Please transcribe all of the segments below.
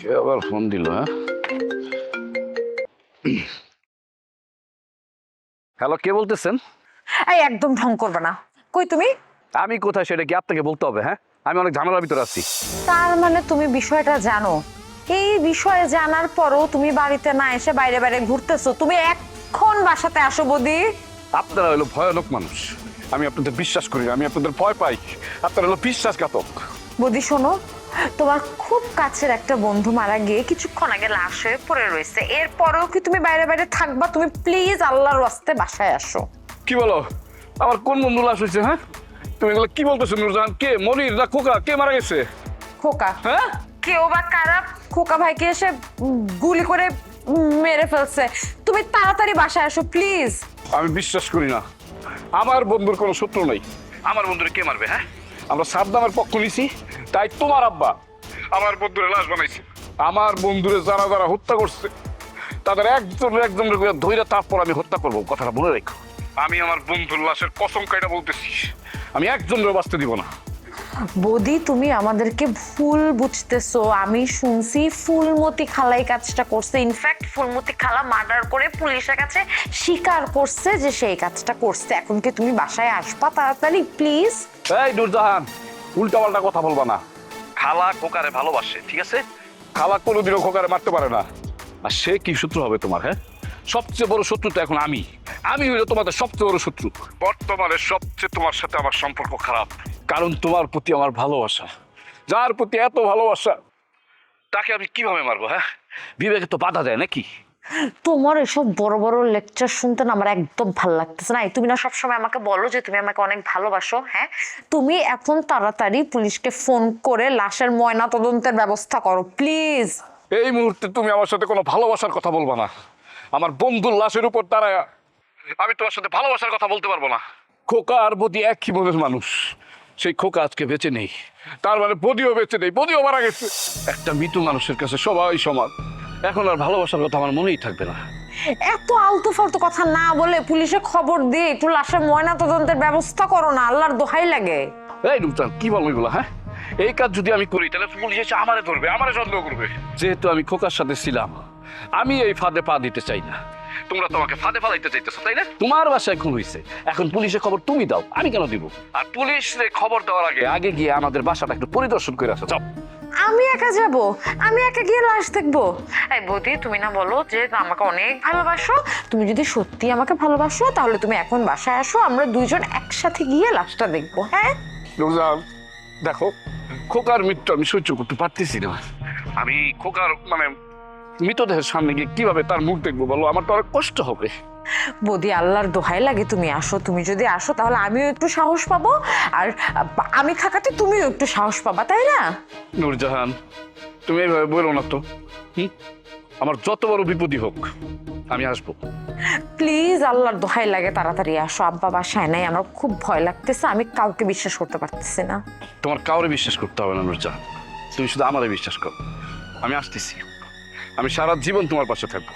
কে আবার ফোন দিল? হ্যাঁ, হ্যালো, কে বলতেছেন? এই একদম ঢং করবে না। কই তুমি? আমি কোথায় সেটা কি আপনাকে বলতে হবে? হ্যাঁ, আমি অনেক ঝামেলার ভিতরে আছি। তার মানে তুমি বিষয়টা জানো? এই বিষয়ে জানার পরও তুমি বাড়িতে না এসে বাইরে বাইরে ঘুরতেছো। তুমি এখন বাসাতে আসো বৌদি। আপনারা হলো ভয়ানক মানুষ, আমি আপনাদের বিশ্বাস করি না, আমি আপনাদের ভয় পাই। আপনারা হলো বিশ্বাসঘাতক। বৌদি শোনো, তোমার খুব কাছের একটা বন্ধু মারা গিয়ে কিছুক্ষণ আগে লাশ হয়ে পড়ে রয়েছে, এরপরেও কি তুমি বাইরে বাইরে থাকবা? তুমি প্লিজ আল্লাহর ওয়াস্তে বাসায় আসো। কি বলো? আমার কোন বন্ধু লাশ হয়েছে? হ্যাঁ, তুমি এগুলো কি বলতেছো নুরজাহান? কে, মনির না খোকা? কে মারা গেছে? খোকা। হ্যাঁ, কেউ বা কারা খোকা ভাইকে এসে গুলি করে মেরে ফেলছে। তুমি তাড়াতাড়ি বাসায় আসো প্লিজ। আমি বিশ্বাস করি না। আমার বন্ধুর কোনো শত্রু নেই। আমার বন্ধুরে কে মারবে? হ্যাঁ, আমরা সাদ্দামের পক্ষ নিছি, তাই তোমার আব্বা আমার বন্ধুরে লাশ বানাইছে। আমার বন্ধুরে যারা যারা হত্যা করছে তাদের একজন একজন ধৈর্য, তারপর আমি হত্যা করবো। কথাটা বলে রেখো। আমি আমার বন্ধুর লাশের কসম কাইটা বলতেছি, আমি একজনের বাঁচতে দিব না। বৌদি তুমি আমাদেরকে ভুল বুঝতেছো। আমি শুনছি ফুলমতি খালাই কাজটা করছে। ইনফ্যাক্ট ফুলমতি খালা মার্ডার করে পুলিশের কাছে স্বীকার করছে যে সেই কাজটা করছে। এখন কি তুমি বাসায় আসবা তাড়াতাড়ি প্লিজ? এই নুরজাহান, উল্টাপাল্টা কথা বলবা না। খালা খোকারে ভালোবাসে, ঠিক আছে? খালা কোনোদিনও খোকারে মারতে পারে না। আর সে কি শত্রু হবে তোমার? হ্যাঁ, সবচেয়ে বড় শত্রু তো এখন আমি। আমি হইলো তোমাদের সবচেয়ে বড় শত্রু। বর্তমানে সবচেয়ে তোমার সাথে আমার সম্পর্ক খারাপ, কারণ তোমার প্রতি আমার ভালোবাসা। যার প্রতি এত ভালোবাসা, তাকে আমি কিভাবে মারবো? হ্যাঁ, বিবেকে তো বাধা দেয় নাকি? তোমার এসব বড় বড় লেকচার শুনতে না আমার একদম ভালো লাগতেছে না। তুমি না সবসময় আমাকে বলো যে তুমি আমাকে অনেক ভালোবাসো। হ্যাঁ, তুমি এখন তাড়াতাড়ি পুলিশকে ফোন করে লাশের ময়না তদন্তের ব্যবস্থা করো প্লিজ। এই মুহূর্তে তুমি আমার সাথে কোনো ভালোবাসার কথা বলবা না। আমার বন্ধুর লাশের উপর দাঁড়ায় আমি তোমার সাথে ভালোবাসার কথা বলতে পারবো না। খোকা আর বদি একই মনের মানুষ। সেই খোকা আজকে বেঁচে নেই, তার মানে বদিও বেঁচে নেই, বদিও মারা গেছে। একটা মৃত মানুষের কাছে সবাই সমান। এখন আর ভালোবাসার কথা আমার মনেই থাকবে না। এত আলতু ফালতু কথা না বলে পুলিশে খবর দিয়ে একটু লাশের ময়না তদন্তের ব্যবস্থা করো না, আল্লাহর দোহাই লাগে। এই রূপচান, কি বলবো এগুলো? হ্যাঁ, এই কাজ যদি আমি করি তাহলে পুলিশ এসে আমারে ধরবে, আমারে সন্দেহ করবে। যেহেতু আমি খোকার সাথে ছিলাম, আমি এই ফাঁদে পা দিতে চাই না। তোমরা তোমাকে ফাঁদে ফালাইতে চাইতেছো, তাই না? তোমার বাসায় খুন হয়েছে, এখন পুলিশে খবর তুমি দাও, আমি কেন দিব? আর পুলিশে খবর দেওয়ার আগে আগে গিয়ে আমাদের বাসাটা একটু পরিদর্শন করে আসো, যাও। আমি একা যাব? আমি একা গিয়ে লাশ দেখবো? এই বৌদি তুমি না বলো যে আমাকে অনেক ভালোবাসো? তুমি যদি সত্যি আমাকে ভালোবাসো তাহলে তুমি এখন বাসায় আসো, আমরা দুইজন একসাথে গিয়ে লাশটা দেখবো। হ্যাঁ, রোজান, দেখো, খোকার মৃত্যু আমি সহ্য করতে পারতেছি না। আমি খোকার মানে মৃতদেহের সামনে গিয়ে কিভাবে তার মুখ দেখবো বলো? আমার তো অনেক কষ্ট হবে। বৌদি আল্লাহর দোহাই লাগে তুমি আসো। তুমি যদি আসো তাহলে আমিও একটু সাহস পাবো, আর আমি থাকাতে তুমিও একটু সাহস পাবা, তাই না? নূরজাহান, তুমি এইভাবে বলো না তো। আমার যত বড় বিপদই হোক আমি আসবো। প্লিজ আল্লাহর দোহাই লাগে তাড়াতাড়ি আসো। আব্বা বাসায় নাই, আমার খুব ভয় লাগতেছে, আমি কাউকে বিশ্বাস করতে পারতেছি না। তোমার কাউরে বিশ্বাস করতে হবে না নূরজাহান, তুমি শুধু আমারে বিশ্বাস করো। আমি আসতেছি, আমি সারা জীবন তোমার পাশে থাকবো।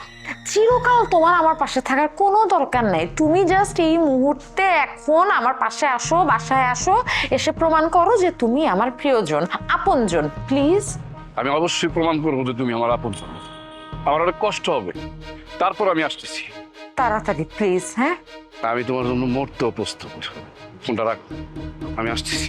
চিরকাল তোমার আমার পাশে থাকার কোনো দরকার নেই। তুমি জাস্ট এই মুহূর্তে এখন আমার পাশে আসো, বাসায় আসো, এসে প্রমাণ করো যে তুমি আমার প্রিয়জন, আপনজন। প্লিজ। আমি অবশ্যই প্রমাণ করবো যে তুমি আমার আপনজন। আমার অনেক কষ্ট হবে, তারপর আমি আসতেছি। তাড়াতাড়ি প্লিজ। হ্যাঁ, আমি তোমার জন্য মরতেও প্রস্তুত। ফোনটা রাখ, আমি আসতেছি।